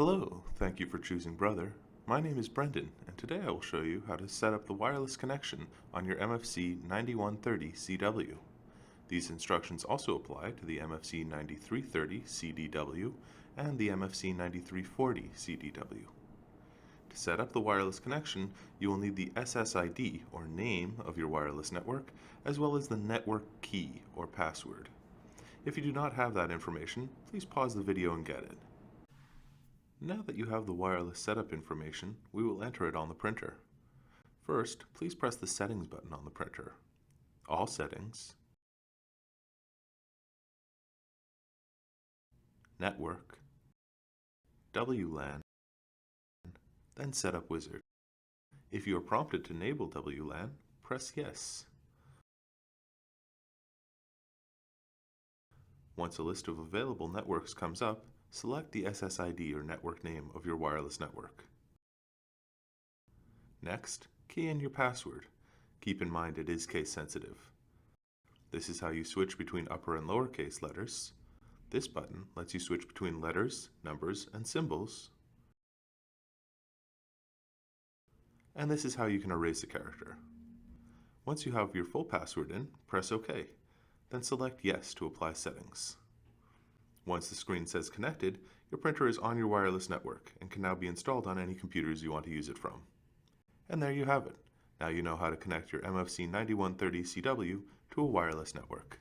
Hello, thank you for choosing Brother. My name is Brendan, and today I will show you how to set up the wireless connection on your MFC9130CW. These instructions also apply to the MFC9330CDW and the MFC9340CDW. To set up the wireless connection, you will need the SSID, or name, of your wireless network, as well as the network key, or password. If you do not have that information, please pause the video and get it. Now that you have the wireless setup information, we will enter it on the printer. First, please press the Settings button on the printer. All Settings, Network, WLAN, then Setup Wizard. If you are prompted to enable WLAN, press Yes. Once a list of available networks comes up, select the SSID or network name of your wireless network. Next, key in your password. Keep in mind it is case sensitive. This is how you switch between upper and lowercase letters. This button lets you switch between letters, numbers, and symbols. And this is how you can erase a character. Once you have your full password in, press OK. Then select Yes to apply settings. Once the screen says connected, your printer is on your wireless network and can now be installed on any computers you want to use it from. And there you have it. Now you know how to connect your MFC9130CW to a wireless network.